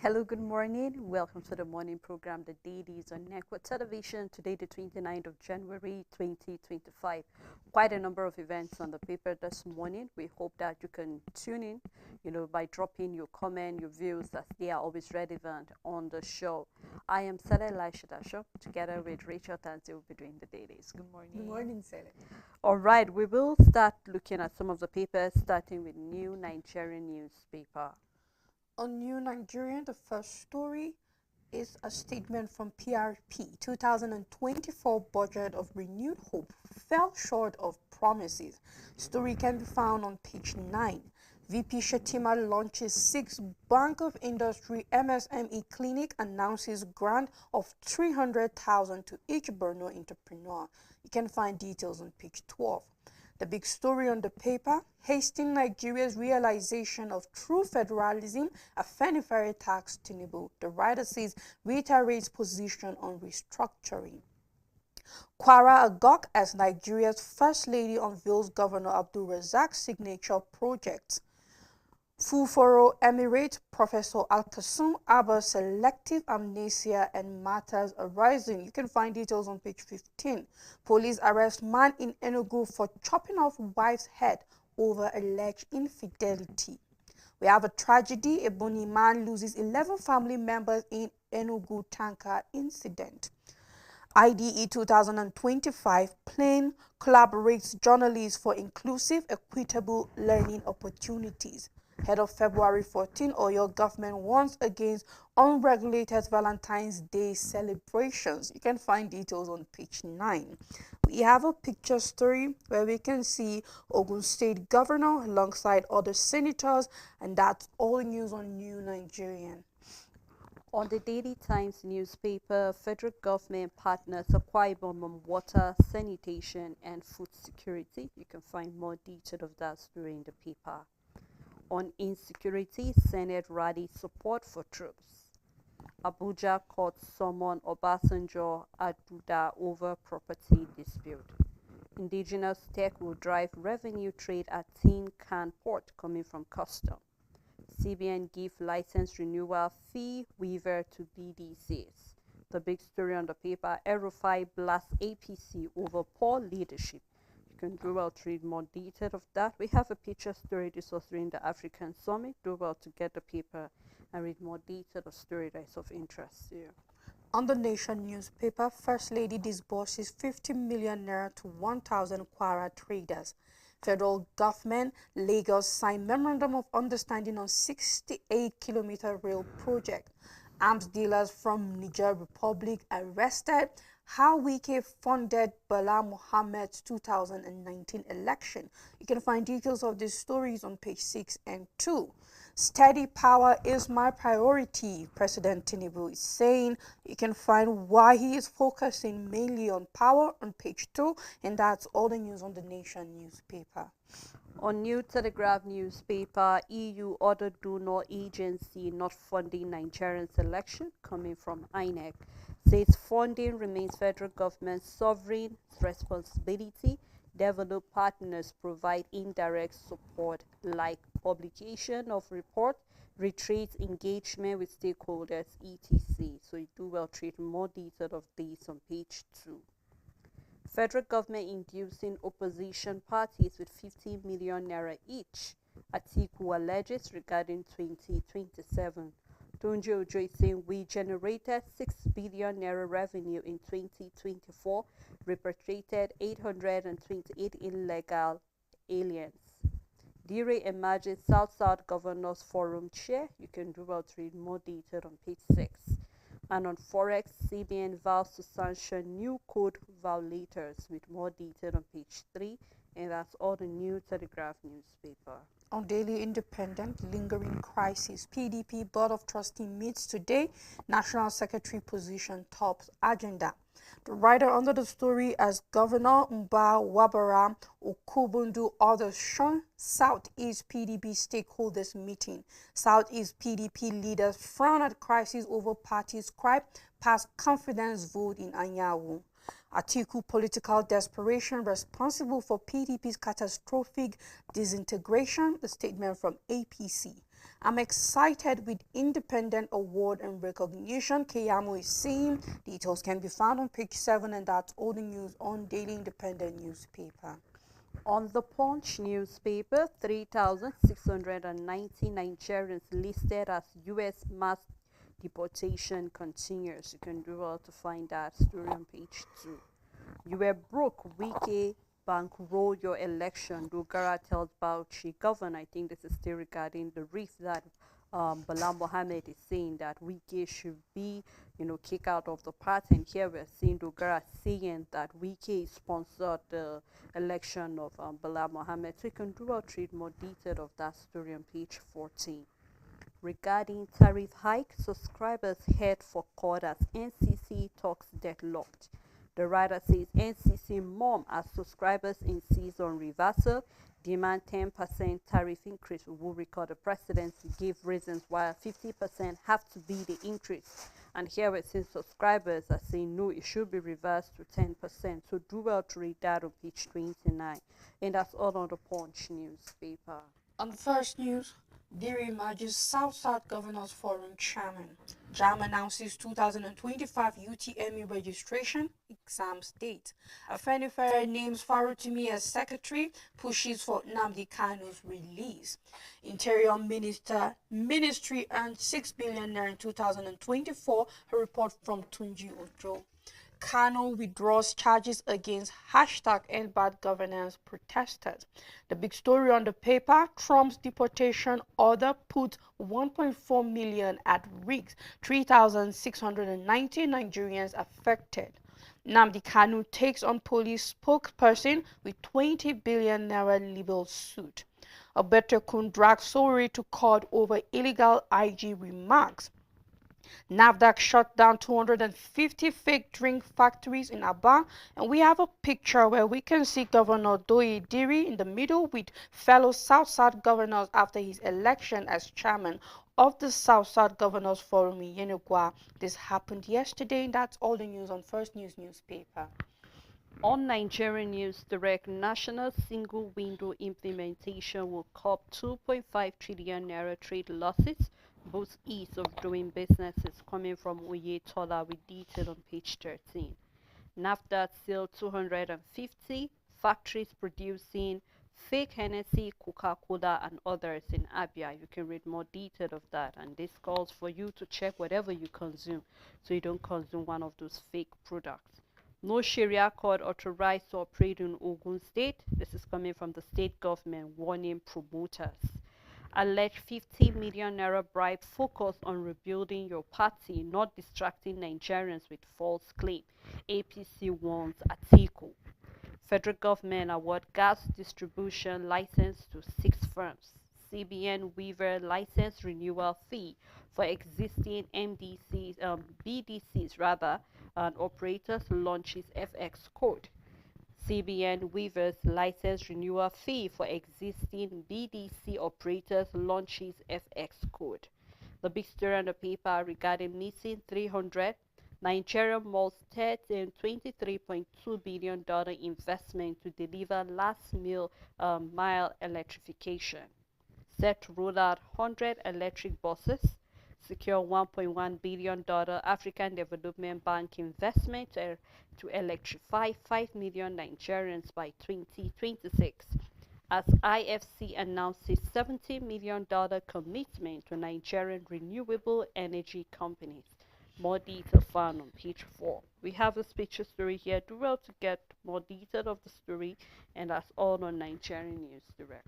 Hello, good morning. Welcome to the morning program, The Dailies on Network Television. Today, the 29th of January, 2025. Quite a number of events on the paper this morning. We hope that you can tune in, by dropping your comment, your views, as they are always relevant on the show. I am Sele Laishadasho, together with Rachel Tanzi, will be doing the Dailies. Good morning. Good morning, Sele. All right, we will start looking at some of the papers, starting with New Nigerian Newspaper. On New Nigerian, the first story is a statement from PRP. 2024 budget of renewed hope fell short of promises. Story can be found on page 9. VP Shetima launches 6 Bank of Industry MSME clinic, announces grant of 300,000 to each Borno entrepreneur. You can find details on page 12. The big story on the paper, hastening Nigeria's realization of true federalism, a Afenifere tax Tinubu. The writer says reiterates position on restructuring. Kwara Agok as Nigeria's First Lady unveils Governor Abdul Razak's signature project. Fuforo Emirate, Professor Al-Kasum Abba, selective amnesia and matters arising. You can find details on page 15. Police arrest man in Enugu for chopping off wife's head over alleged infidelity. We have a tragedy. A Boni man loses 11 family members in Enugu tanker incident. IDE 2025 plan collaborates journalists for inclusive, equitable learning opportunities. Ahead of February 14, Oyo government warns against unregulated Valentine's Day celebrations. You can find details on page 9. We have a picture story where we can see Ogun State Governor alongside other senators, and that's all news on New Nigerian. On the Daily Times newspaper, federal government partners Akwa Ibom on water, sanitation, and food security. You can find more detail of that story in the paper. On insecurity, Senate rally support for troops. Abuja court summon Obasanjo Aduda over property dispute. Indigenous tech will drive revenue trade at Tin Can port coming from custom. CBN give license renewal fee waiver to BDCs. The big story on the paper, El-Rufai blasts APC over poor leadership. You can do well to read more detail of that. We have a picture story. This was during the African Summit. Do well to get the paper and read more detail of story that is of interest to you. On the Nation newspaper, First Lady disburses 50 million naira to 1,000 Kwara traders. Federal government, Lagos signed memorandum of understanding on 68-kilometer rail project. Arms dealers from Niger Republic arrested. How Wike funded Bala Mohammed's 2019 election. You can find details of these stories on page 6 and 2. Steady power is my priority, President Tinubu is saying. You can find why he is focusing mainly on power on page 2, and that's all the news on the Nation newspaper. On New Telegraph newspaper, EU ordered donor agency not funding Nigerian election, coming from INEC, says funding remains federal government's sovereign responsibility. Developed partners provide indirect support like publication of report, retreat, engagement with stakeholders, etc. So you do well to read more detail of this on page 2. Federal government inducing opposition parties with 50 million naira each. Atiku alleges regarding 2027. Tunji Ojo is saying we generated 6 billion naira revenue in 2024, repatriated 828 illegal aliens. Dire emerges South-South Governors Forum chair. You can do well to read more detail on page 6. And on Forex, CBN vows to sanction new code violators with more detail on page 3. And that's all the New Telegraph newspaper. On Daily Independent, lingering crisis. PDP Board of Trustees meets today. National Secretary position tops agenda. The writer under the story as Governor Mba Wabara Okubundu orders Sean Southeast PDP stakeholders meeting. Southeast PDP leaders frown at crisis over party scribe pass confidence vote in Anyawu. Atiku political desperation responsible for PDP's catastrophic disintegration, the statement from APC. I'm excited with independent award and recognition, Keyamo is saying. Details can be found on page 7, and that's all the news on Daily Independent newspaper. On the Punch newspaper, 3,690 Nigerians listed as U.S. mass deportation continues. You can do well to find that story on page 2. You were broke, Wike bankroll your election, Dogara tells Bauchi governor. I think this is still regarding the rift that Bala Mohammed is saying that Wike should be, kicked out of the party. And here we're seeing Dogara saying that Wike sponsored the election of Bala Mohammed. So you can do a read more detail of that story on page 14. Regarding tariff hike, subscribers head for court as NCC talks deadlocked. The writer says NCC mom as subscribers insist on reversal, demand 10% tariff increase. We will record the presidency give reasons why 50% have to be the increase. And here it says subscribers are saying no, it should be reversed to 10%. So do well to read that on page 29. And that's all on the Punch newspaper. On the first news, Diri emerges South-South Governors Forum Chairman. JAM announces 2025 UTME registration exams date. Afenifere names Farotimi as secretary, pushes for Nnamdi Kanu's release. Interior Ministry earned 6 billion naira in 2024, a report from Tunji Ojo. Kano withdraws charges against #End Bad Governance protesters. The big story on the paper, Trump's deportation order puts 1.4 million at risk, 3,690 Nigerians affected. Nnamdi Kanu takes on police spokesperson with 20 billion naira libel suit. Alberto Kun drags Sowore to court over illegal IG remarks. NAFDAC shut down 250 fake drink factories in Aba, and we have a picture where we can see Governor Doyi Diri in the middle with fellow South-South governors after his election as chairman of the South-South Governors Forum in Yenugua. This happened yesterday, and that's all the news on First News newspaper. On Nigerian News Direct, national single window implementation will curb 2.5 trillion naira trade losses, boost ease of doing businesses, coming from Oyetola with detail on page 13. NAFDAC sealed 250 factories producing fake Hennessy, Coca-Cola and others in Abia. You can read more detail of that, and this calls for you to check whatever you consume so you don't consume one of those fake products. No Sharia court authorized to operate in Ogun State. This is coming from the state government warning promoters. Alleged 50 million naira bribe focused on rebuilding your party, not distracting Nigerians with false claim. APC warns Atiku. Federal government award gas distribution license to 6 firms. CBN waiver license renewal fee for existing BDCs and operators launches FX code. CBN waivers license renewal fee for existing BDC operators launches FX code. The big story on the paper regarding missing 300 Nigeria malls $23.2 billion investment to deliver last mile electrification. Set to roll out 100 electric buses. Secure $1.1 billion African Development Bank investment to electrify 5 million Nigerians by 2026. As IFC announces $70 million commitment to Nigerian renewable energy companies. More detail found on page 4. We have a picture story here. Do well to get more detail of the story, and that's all on Nigerian News Direct.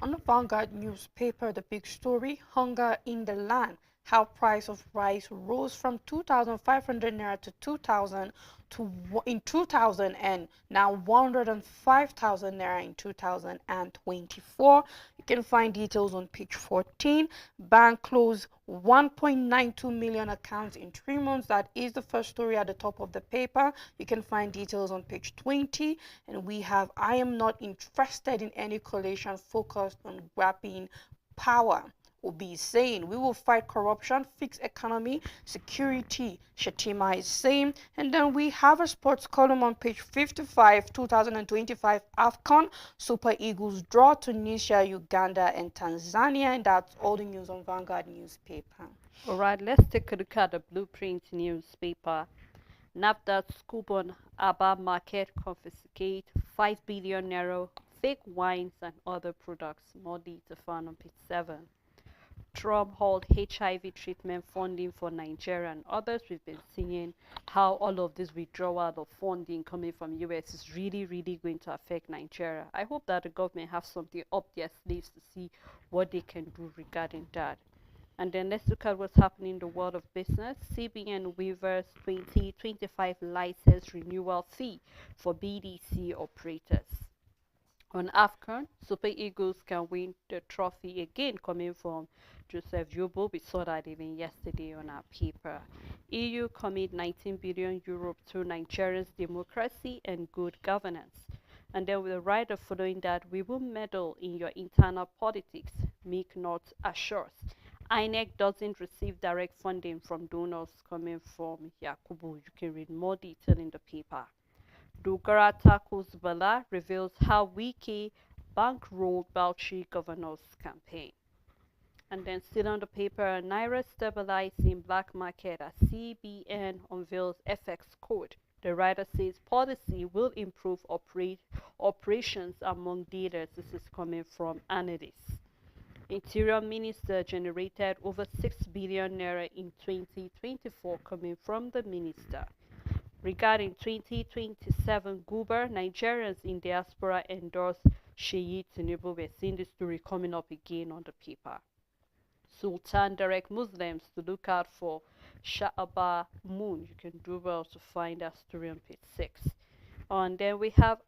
On the Vanguard newspaper, the big story, hunger in the land. How price of rice rose from 2,500 naira to 2,000 in 2000 and now 105,000 naira in 2024. You can find details on page 14. Bank closed 1.92 million accounts in 3 months. That is the first story at the top of the paper. You can find details on page 20. And we have I am not interested in any coalition focused on grabbing power. Obi is saying. We will fight corruption, fix economy, security, Shatima is saying. And then we have a sports column on page 55, 2025 AFCON, Super Eagles draw Tunisia, Uganda, and Tanzania. And that's all the news on Vanguard newspaper. All right, let's take a look at the Blueprint newspaper. NAFDAC scoop on ABBA market confiscate 5 billion naira fake wines and other products. More data found on page 7. Trump halt HIV treatment funding for Nigeria and others. We've been seeing how all of this withdrawal of funding coming from US is really going to affect Nigeria. I hope that the government have something up their sleeves to see what they can do regarding that. And then let's look at what's happening in the world of business. CBN waivers 2025 license renewal fee for BDC operators. On AFCON, Super Eagles can win the trophy again, coming from Joseph Jobo. We saw that even yesterday on our paper. EU commit 19 billion euro to Nigeria's democracy and good governance. And then with the writer following that, we will meddle in your internal politics, make not assures. INEC doesn't receive direct funding from donors, coming from Yakubu. You can read more detail in the paper. Dogara tackles Bala, reveals how Wiki bankrolled Bauchi governor's campaign. And then still on the paper, Naira stabilizing black market as CBN unveils FX code. The writer says policy will improve operations among dealers. This is coming from analysts. Interior Minister generated over 6 billion naira in 2024, coming from the minister. Regarding 2027 Guber, Nigerians in diaspora endorse Sheyi Tinubu. We're seeing this story coming up again on the paper. Sultan direct Muslims to look out for Sha'aba Moon. You can do well to find that story on page 6. And then we have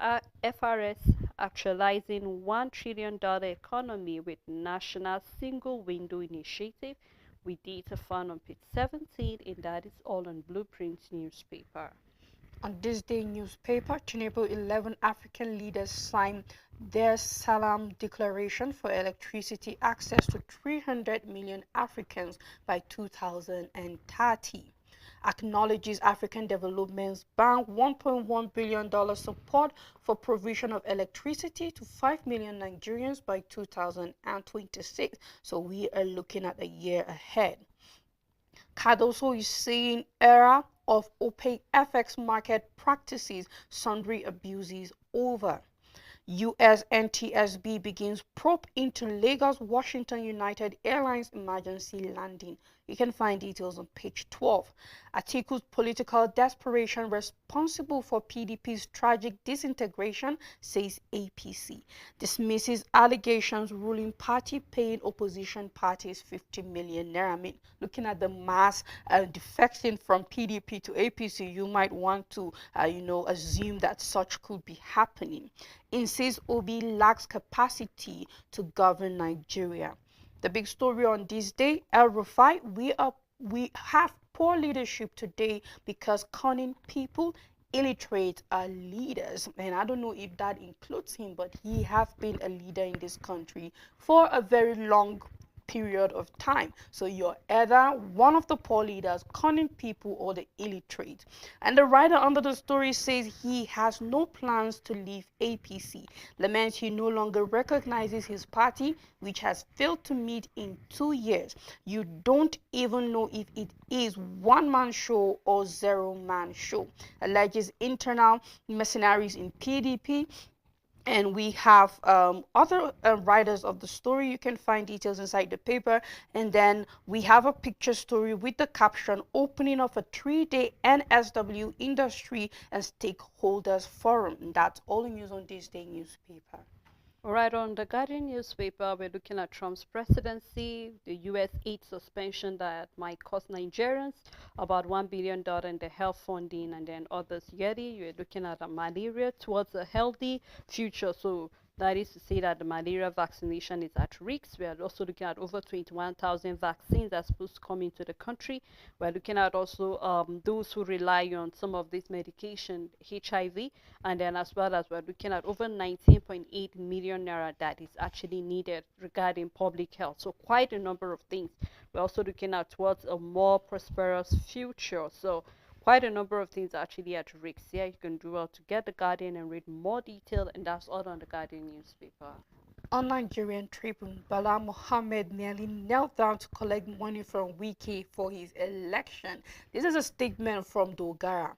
FRS actualizing $1 trillion economy with National Single Window Initiative with data found on page 17, and that is all on Blueprint newspaper. On this day newspaper, Tinubu 11 African leaders signed their Salam Declaration for electricity access to 300 million Africans by 2030. Acknowledges African Development Bank $1.1 billion support for provision of electricity to 5 million Nigerians by 2026. So we are looking at a year ahead. Cardoso is saying era of opaque FX market practices, sundry abuses over. US NTSB begins probe into Lagos Washington United Airlines emergency landing. You can find details on page 12. Atiku's political desperation responsible for PDP's tragic disintegration, says APC. Dismisses allegations ruling party paying opposition parties 50 million naira. I mean, looking at the mass defecting from PDP to APC, you might want to, assume that such could be happening. Insists Obi lacks capacity to govern Nigeria. The big story on this day, El Rufai, we have poor leadership today because cunning people, illiterate are leaders. And I don't know if that includes him, but he have been a leader in this country for a very long period of time. So you're either one of the poor leaders, cunning people, or the illiterate. And the writer under the story says he has no plans to leave APC. Laments he no longer recognizes his party, which has failed to meet in 2 years. You don't even know if it is one-man show or zero-man show. Alleges internal mercenaries in PDP. And we have other writers of the story. You can find details inside the paper. And then we have a picture story with the caption opening of a 3-day NSW industry and stakeholders forum. And that's all the news on this day newspaper. All right, on the Guardian newspaper, we're looking at Trump's presidency, the U.S. aid suspension that might cost Nigerians about $1 billion in the health funding, and then others. Yeti, you're looking at a malaria towards a healthy future. So That is to say that the malaria vaccination is at risk. We are also looking at over 21,000 vaccines that's supposed to come into the country. We're looking at also those who rely on some of this medication, HIV, and then as well as we're looking at over 19.8 million naira that is actually needed regarding public health. So quite a number of things. We're also looking at towards a more prosperous future. So quite a number of things actually at risk. Yeah, you can do well to get the Guardian and read more detail, and that's all on the Guardian newspaper. On Nigerian Tribune, Bala Mohammed nearly knelt down to collect money from Wiki for his election. This is a statement from Dogara.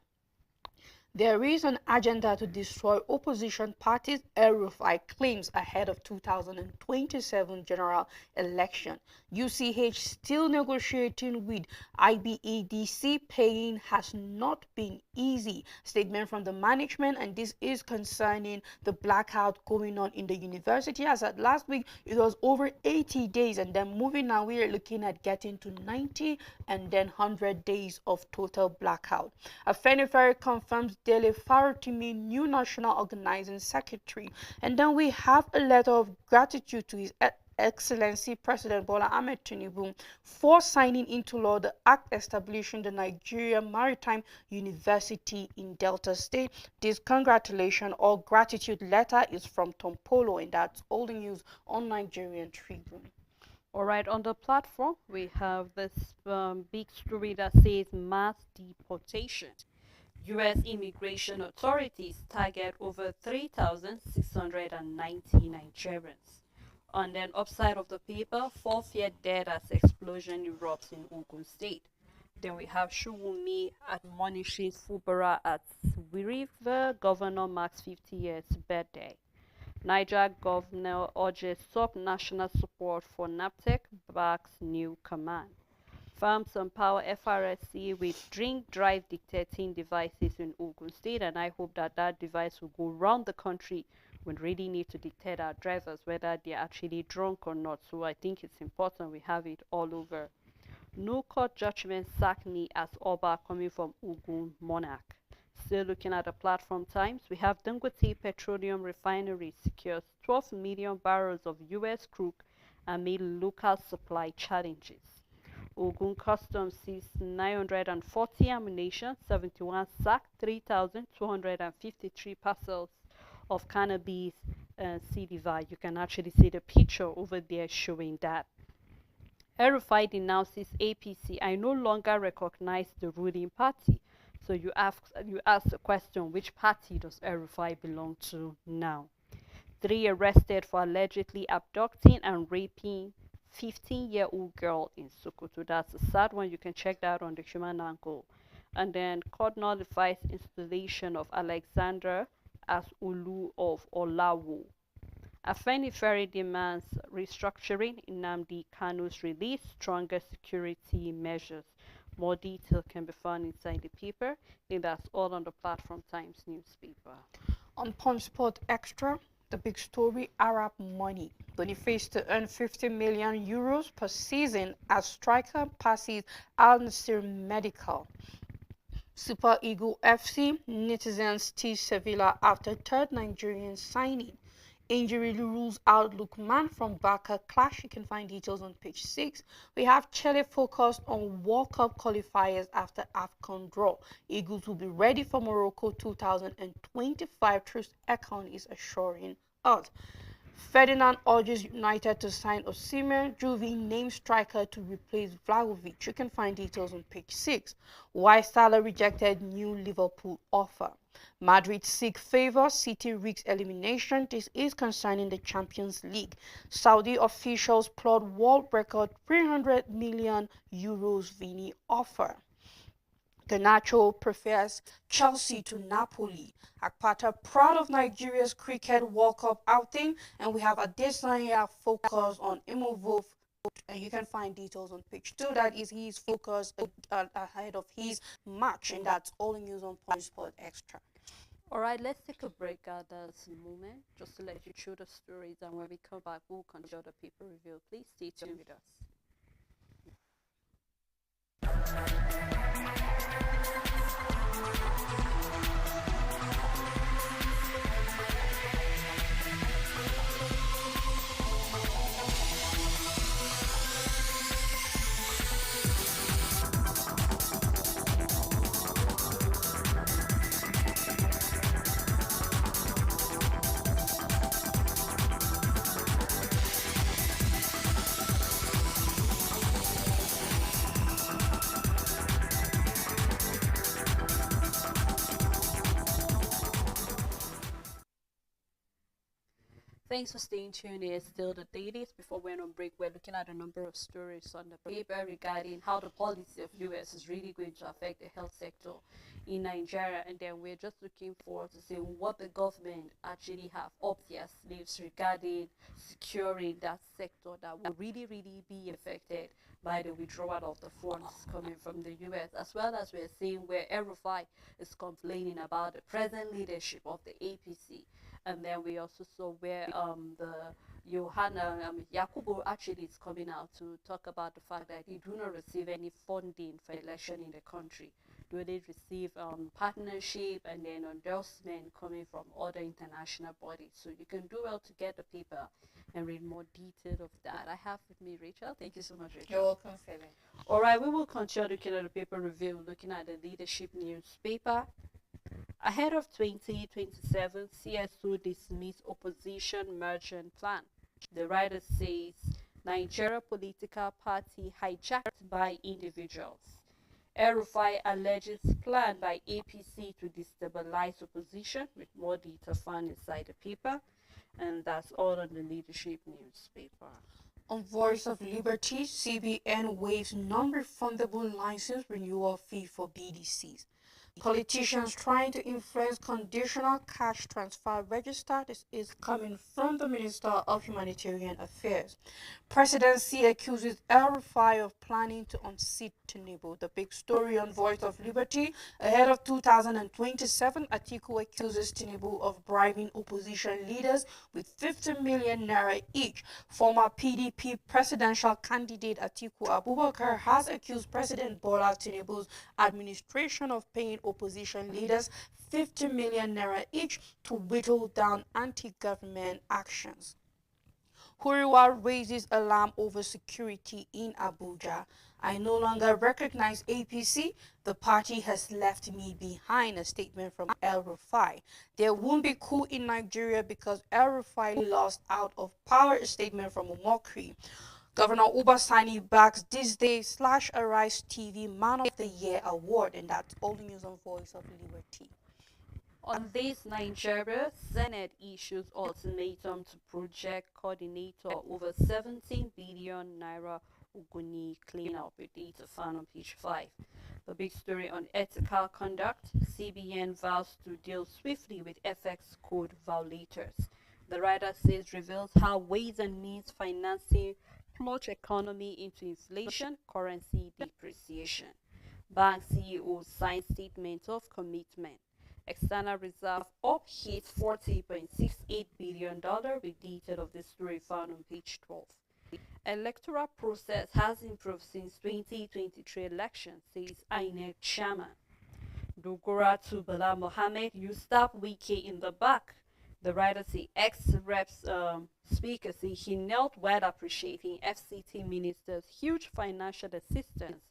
There is an agenda to destroy opposition parties, El-Rufai claims ahead of 2027 general election. UCH still negotiating with IBEDC. Paying has not been easy. Statement from the management, and this is concerning the blackout going on in the university. As at last week, it was over 80 days, and then moving now, we are looking at getting to 90 and then 100 days of total blackout. Afenifere confirms Dele Farotimi, new national organizing secretary. And then we have a letter of gratitude to His Excellency President Bola Ahmed Tinubu for signing into law the act establishing the Nigeria Maritime University in Delta State. This congratulation or gratitude letter is from Tom Polo, and that's all the news on Nigerian Tribune. All right, on the platform, we have this big story that says mass deportation. U.S. immigration authorities target over 3,690 Nigerians. And then upside of the paper, fourth year dead as explosion erupts in Ogun State. Then we have Shuwumi admonishes Fubara at River Governor marks 50 years birthday. Niger governor urges sub-national support for NAPTEC, backs new command. Farms empower FRSC with drink drive dictating devices in Ogun State, and I hope that that device will go around the country. We really need to dictate our drivers whether they're actually drunk or not. So I think it's important we have it all over. No court judgment sack me as Oba coming from Ogun Monarch. Still looking at the platform times, we have Dangote Petroleum Refinery secures 12 million barrels of U.S. crude amid local supply challenges. Ogun Customs seized 940 ammunition, 71 sack, 3,253 parcels of cannabis sativa. You can actually see the picture over there showing that. El-Rufai denounces APC. I no longer recognize the ruling party. So you ask the question, which party does El-Rufai belong to now? 3 arrested for allegedly abducting and raping 15-year-old girl in Sokoto. That's a sad one. You can check that on the human angle. And then court nullifies installation of Alexander as Olu of Olawo. Afenifere demands restructuring in Nnamdi Kanu's release, stronger security measures. More detail can be found inside the paper. I think that's all on the Platform Times newspaper. On Punch Sport Extra, the big story, Arab money. Boniface to earn 50 million euros per season as striker passes Al Nassr Medical. Super Eagle FC, netizens tease Sevilla after third Nigerian signing. Injury rules out Lukman from Barca clash. You can find details on page 6. We have Chile focused on World Cup qualifiers after AFCON draw. Eagles will be ready for Morocco 2025. Truth Econ is assuring us. Ferdinand urges United to sign Osimhen. Juve named striker to replace Vlahovic. You can find details on page 6. Why Salah rejected new Liverpool offer. Madrid seek favor, City risks elimination. This is concerning the Champions League. Saudi officials plot world record 300 million euros Vini offer. Garnacho prefers Chelsea to Napoli. Akpata proud of Nigeria's Cricket World Cup outing. And we have Adesanya focus on Imovov. And you can find details on page 2. That is his focus ahead of his match. And that's all the news on Punch Sport Extra. All right, let's take a break at this moment just to let you through the stories. And when we come back, we'll continue the paper review. Please stay tuned with us. Thanks for staying tuned. It's still the Dailies. Before we went on break, we're looking at a number of stories on the paper regarding how the policy of US is really going to affect the health sector in Nigeria, and then we're just looking forward to see what the government actually have up their sleeves regarding securing that sector that will really be affected by the withdrawal of the funds coming from the US, as well as we're seeing where Erufai is complaining about the present leadership of the APC. And then we also saw where the Johanna Yakubu actually is coming out to talk about the fact that they do not receive any funding for election in the country. Do they receive partnership and then endorsement coming from other international bodies? So you can do well to get the paper and read more detail of that. I have with me Rachel. Thank you so much, Rachel. You're welcome, Philip. All right, we will continue looking at the paper review, looking at the leadership newspaper. Ahead of 2027, CSO dismissed opposition merchant plan. The writer says Nigeria political party hijacked by individuals. El-Rufai alleges plan by APC to destabilize opposition, with more detail found inside the paper. And that's all on the leadership newspaper. On Voice of Liberty, CBN waives non-refundable license renewal fee for BDCs. Politicians trying to influence conditional cash transfer register. This is coming from the Minister of Humanitarian Affairs. Presidency accuses El-Rufai of planning to unseat Tinubu. The big story on Voice of Liberty. Ahead of 2027, Atiku accuses Tinubu of bribing opposition leaders with 50 million naira each. Former PDP presidential candidate Atiku Abubakar has accused President Bola Tinubu's administration of paying opposition leaders 50 million naira each to whittle down anti-government actions. Huriwa raises alarm over security in Abuja. I no longer recognize APC. The party has left me behind, a statement from El-Rufai. There won't be coup in Nigeria because El-Rufai lost out of power, a statement from Umokri. Governor Uba Sani backs this day / Arise TV Man of the Year award, and that's all the news on Voice of Liberty. On this, Nigeria Senate issues ultimatum to project coordinator over 17 billion naira Uguni cleanup, with data found on page 5. The big story on ethical conduct, CBN vows to deal swiftly with FX code violators. The writer says reveals how Ways and Means financing plunge economy into inflation, currency depreciation. Bank CEO signs statement of commitment. External reserve up hit $40.68 billion, with detail of the story found on page 12. Electoral process has improved since 2023 election, says INEC chairman. Dogora to Bala Mohammed, you stab Wiki in the back. The writer say ex-reps speaker say he knelt while appreciating FCT minister's huge financial assistance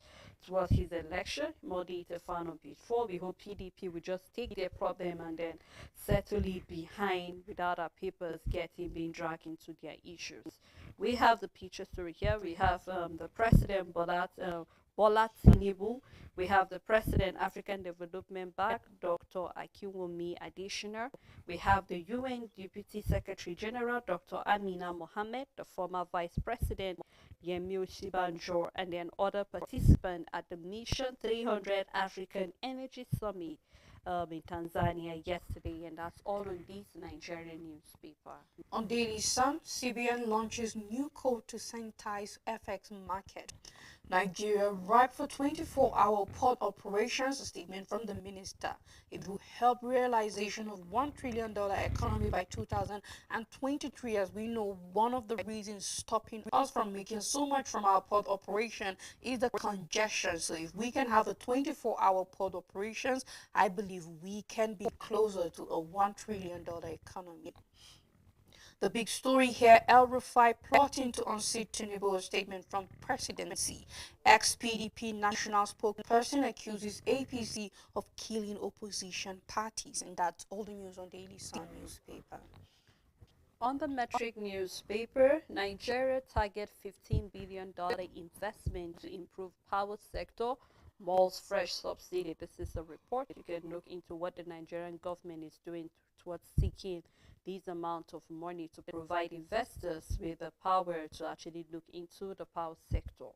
towards his election. More data found on page 4. We hope PDP will just take their problem and then settle it behind without our papers being dragged into their issues. We have the picture story here. We have the president Bola Tinubu. We have the President African Development Bank, Dr. Akinwumi Adesina. We have the UN Deputy Secretary General, Dr. Amina Mohammed, the former Vice President, Yemi Oshibanjo, and then other participants at the Mission 300 African Energy Summit in Tanzania yesterday, and that's all on this Nigerian newspaper. On Daily Sun, CBN launches new code to sanitize FX market. Nigeria ripe for 24-hour port operations, a statement from the minister. It will help realization of $1 trillion economy by 2023. As we know, one of the reasons stopping us from making so much from our port operation is the congestion. So if we can have a 24-hour port operations, I believe we can be closer to a $1 trillion economy. The big story here, El-Rufai plotting to unseat Tinubu, a statement from presidency. Ex-PDP national spokesperson accuses APC of killing opposition parties. And that's all the news on Daily Sun newspaper. On the Metric newspaper, Nigeria target $15 billion investment to improve power sector, malls fresh subsidy. This is a report. You can look into what the Nigerian government is doing towards seeking this amount of money to provide investors with the power to actually look into the power sector.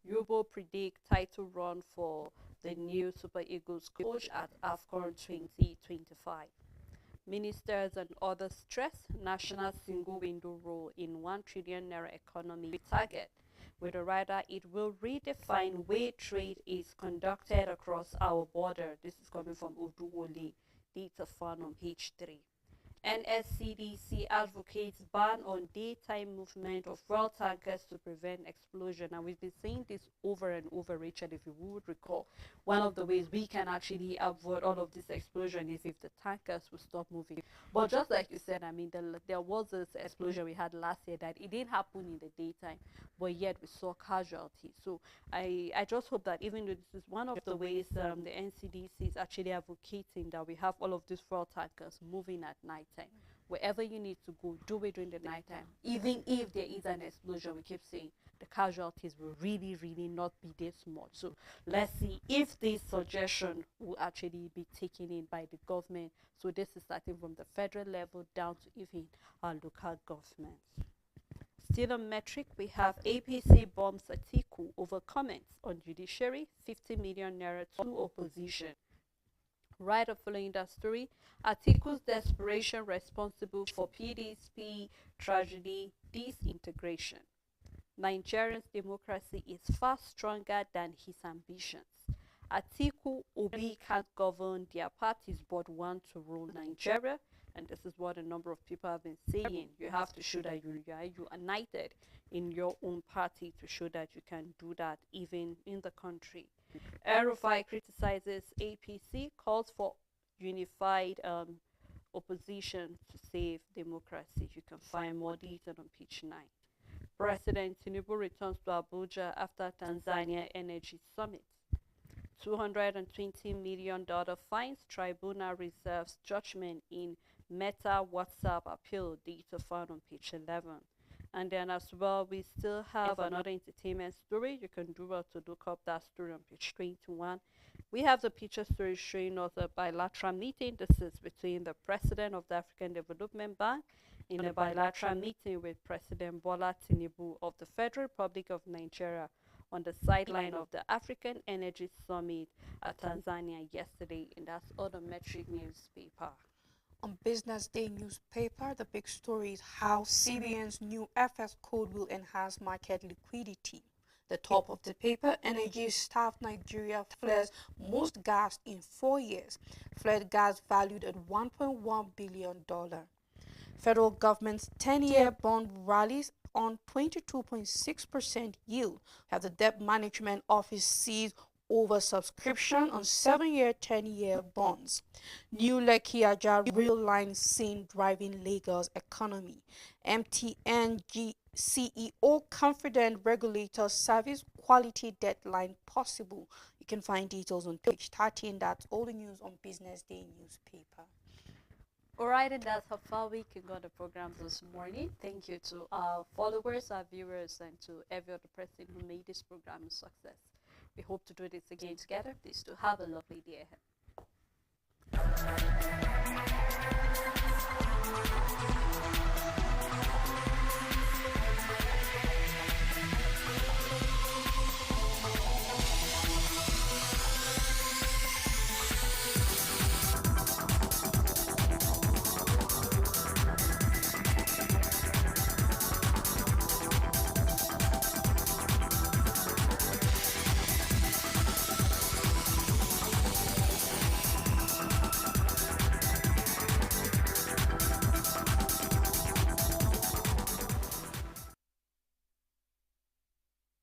Yobo predict title run for the new Super Eagles coach at AFCON 2025. Ministers and others stress national single window role in 1 trillion naira economy target, with a rider it will redefine way trade is conducted across our border. This is coming from Oduwole, data found on page 3. NSCDC advocates ban on daytime movement of fuel tankers to prevent explosion. And we've been saying this over and over, Rachel, if you would recall. One of the ways we can actually avoid all of this explosion is if the tankers will stop moving. But just like you said, I mean, there was this explosion we had last year that it didn't happen in the daytime, but yet we saw casualties. So I just hope that even though this is one of the ways the NCDC is actually advocating that we have all of these fuel tankers moving at night time. Wherever you need to go, do it during the nighttime. Even if there is an explosion, we keep saying the casualties will really, really not be this much. So let's see if this suggestion will actually be taken in by the government. So this is starting from the federal level down to even our local governments. Still on metric, we have APC bombs Atiku over comments on judiciary, 50 million naira to opposition. Right following that story, Atiku's desperation responsible for PDP tragedy disintegration. Nigeria's democracy is far stronger than his ambitions. Atiku Obi can't govern their parties but want to rule Nigeria, and this is what a number of people have been saying. You have to show that you are united in your own party to show that you can do that even in the country. El-Rufai criticizes APC, calls for unified opposition to save democracy. You can find more detail on page 9. President Tinubu returns to Abuja after Tanzania Energy Summit. $220 million fines. Tribunal reserves judgment in Meta WhatsApp appeal. Data found on page 11. And then as well, we still have another entertainment story. You can do well to look up that story on page 21. We have the picture story showing us a bilateral meeting. This is between the president of the African Development Bank in a bilateral meeting with President Bola Tinubu of the Federal Republic of Nigeria on the sideline of the African Energy Summit at Tanzania yesterday. And that's all the Metric newspaper. On Business Day newspaper, the big story is how CBN's new FX code will enhance market liquidity. The top of the paper, energy staff Nigeria flares most gas in 4 years. Flared gas valued at $1.1 billion. Federal government's 10-year bond rallies on 22.6% yield. Have the Debt Management Office seized oversubscription on 7-year, 10-year bonds. New Lekki Ajah rail line seen driving Lagos economy. MTN CEO confident regulator service quality deadline possible. You can find details on page 13. That's all the news on Business Day newspaper. Alright, and that's how far we can go on the program this morning. Thank you to our followers, our viewers, and to every other person who made this program a success. We hope to do this again together. Please do have a lovely day ahead.